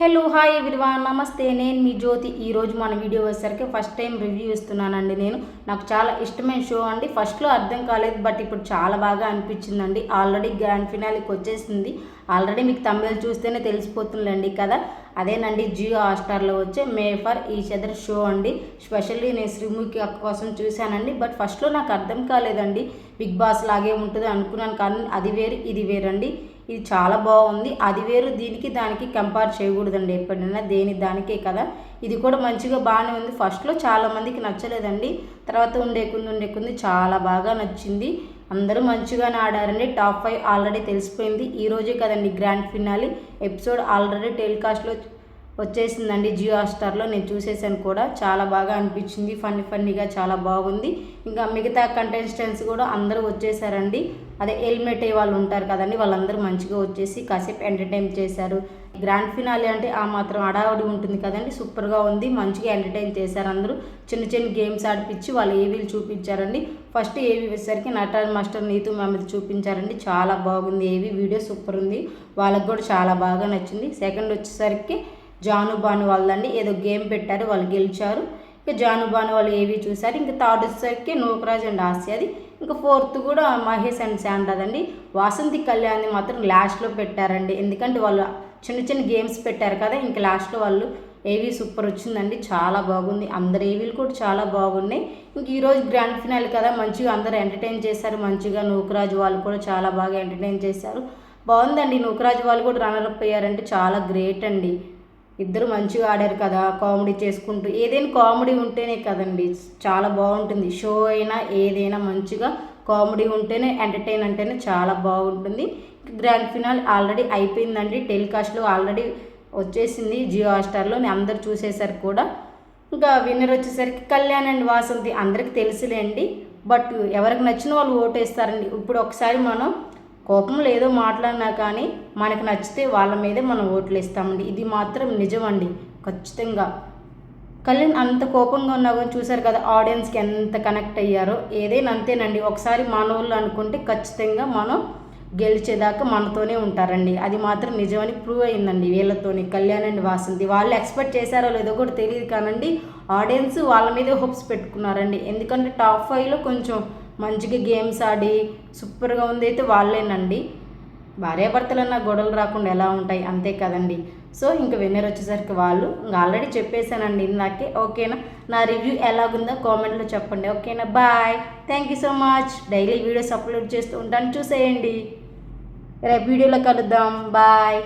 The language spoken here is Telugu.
హలో హాయ్ ఎవ్రీవన్ నమస్తే నేను మీ జ్యోతి. ఈరోజు మన వీడియో వచ్చేసరికి ఫస్ట్ టైం రివ్యూ ఇస్తున్నానండి. నాకు చాలా ఇష్టమైన షో అండి. ఫస్ట్లో అర్థం కాలేదు, బట్ ఇప్పుడు చాలా బాగా అనిపించిందండి. ఆల్రెడీ గ్రాండ్ ఫినాలేకి వచ్చేసింది. ఆల్రెడీ మీకు తమిళ చూస్తేనే తెలిసిపోతుందండి కదా. అదేనండి జియో హాట్‌స్టార్లో వచ్చే మే ఫర్ ఈచ్ అదర్ షో అండి. స్పెషల్లీ నేను శ్రీముఖి అక్క కోసం చూశానండి. బట్ ఫస్ట్లో నాకు అర్థం కాలేదండి. బిగ్ బాస్ లాగే ఉంటుంది అనుకున్నాను, కానీ అది వేరు ఇది వేరండి. ఇది చాలా బాగుంది. అది వేరు, దీనికి దానికి కంపేర్ చేయకూడదండి. ఎప్పుడైనా దేని దానికే కదా. ఇది కూడా మంచిగా బాగానే ఉంది. ఫస్ట్లో చాలామందికి నచ్చలేదండి, తర్వాత ఉండే కొంది చాలా బాగా నచ్చింది. అందరూ మంచిగానే ఆడారండి. టాప్ 5 ఆల్రెడీ తెలిసిపోయింది. ఈరోజే కదండి గ్రాండ్ ఫినాలి. ఎపిసోడ్ ఆల్రెడీ టెలికాస్ట్లో వచ్చేసిందండి జియో హాట్‌స్టార్లో. నేను చూసేసాను కూడా. చాలా బాగా అనిపించింది. ఫన్నీగా చాలా బాగుంది. ఇంకా మిగతా కంటెస్టెంట్స్ కూడా అందరూ వచ్చేసారండి. అదే హెల్మెట్ వాళ్ళు ఉంటారు కదండి, వాళ్ళందరూ మంచిగా వచ్చేసి కాసేపు ఎంటర్టైన్ చేశారు. గ్రాండ్ ఫినాలి అంటే ఆ మాత్రం హడావుడి ఉంటుంది కదండి. సూపర్గా ఉంది. మంచిగా ఎంటర్టైన్ చేశారు అందరూ. చిన్న గేమ్స్ ఆడిపించి వాళ్ళు ఏవీలు చూపించారండి. ఫస్ట్ ఏవి వచ్చేసరికి నటరాజ్ మాస్టర్ నీతు మ్యామ్ది చూపించారండి. చాలా బాగుంది. ఏవి వీడియో సూపర్ ఉంది. వాళ్ళకి కూడా చాలా బాగా నచ్చింది. సెకండ్ వచ్చేసరికి జాను బాను వాళ్ళండి. ఏదో గేమ్ పెట్టారు, వాళ్ళు గెలిచారు. ఇంకా జాను బాను వాళ్ళు ఏవి చూసారు. ఇంకా థర్డ్ వచ్చేసరికి నూకరాజ్ అండ్ ఆసియాది. ఇంకా ఫోర్త్ కూడా మహేష్ అండ్ శాండాదండి. వాసంతి కళ్యాణ్ని మాత్రం లాస్ట్లో పెట్టారండి. ఎందుకంటే వాళ్ళు చిన్న గేమ్స్ పెట్టారు కదా. ఇంకా లాస్ట్లో వాళ్ళు ఏవి సూపర్ వచ్చిందండి. చాలా బాగుంది. అందరు ఏవీలు కూడా చాలా బాగున్నాయి. ఇంక ఈరోజు గ్రాండ్ ఫినాల్ కదా, మంచిగా అందరూ ఎంటర్టైన్ చేశారు. మంచిగా నూకరాజు వాళ్ళు కూడా చాలా బాగా ఎంటర్టైన్ చేశారు. బాగుందండి. నూకరాజు వాళ్ళు కూడా రన్నర్ అయ్యారంటే చాలా గ్రేట్ అండి. ఇద్దరు మంచిగా ఆడారు కదా, కామెడీ చేసుకుంటూ. ఏదైనా కామెడీ ఉంటేనే కదండి చాలా బాగుంటుంది. షో అయినా ఏదైనా మంచిగా కామెడీ ఉంటేనే, ఎంటర్టైన్ అంటేనే చాలా బాగుంటుంది. గ్రాండ్ ఫినాల్ ఆల్రెడీ అయిపోయిందండి. టెలికాస్ట్లో ఆల్రెడీ వచ్చేసింది జియో హాట్‌స్టార్లో. అందరు చూసేసారు కూడా. ఇంకా విన్నర్ వచ్చేసరికి కళ్యాణ్ అండ్ వాసంతి అందరికి తెలుసులేండి. బట్ ఎవరికి నచ్చిన వాళ్ళు ఓటేస్తారండి. ఇప్పుడు ఒకసారి మనం కోపంలో ఏదో మాట్లాడినా కానీ మనకు నచ్చితే వాళ్ళ మీదే మనం ఓట్లు ఇస్తామండి. ఇది మాత్రం నిజమండి. ఖచ్చితంగా కళ్యాణ్ అంత కోపంగా ఉన్నా కానీ చూసారు కదా, ఆడియన్స్కి ఎంత కనెక్ట్ అయ్యారో. ఏదైనా అంతేనండి. ఒకసారి మనోళ్ళు అనుకుంటే ఖచ్చితంగా మనం గెలిచేదాకా మనతోనే ఉంటారండి. అది మాత్రం నిజమని ప్రూవ్ అయిందండి వీళ్ళతోని. కళ్యాణ్ అండ్ వాసంతి వాళ్ళు ఎక్స్పెక్ట్ చేశారో లేదో కూడా తెలియదు కానండి, ఆడియన్స్ వాళ్ళ మీదే హోప్స్ పెట్టుకున్నారండి. ఎందుకంటే టాప్ 5లో కొంచెం మంచిగా గేమ్స్ ఆడి సూపర్గా ఉంది అయితే వాళ్ళేనండి. భార్యాభర్తలన్నా గొడవలు రాకుండా ఎలా ఉంటాయి, అంతే కదండి. సో ఇంకా విన్నర్ వచ్చేసరికి వాళ్ళు ఇంకా ఆల్రెడీ చెప్పేశానండి ఇందాకే. ఓకేనా, నా రివ్యూ ఎలాగుందో కామెంట్లో చెప్పండి. ఓకేనా, bye. Thank you so much. Daily videos upload చేస్తూ ఉంటాను, చూసేయండి. రేపు వీడియోలో కలుద్దాం. బాయ్.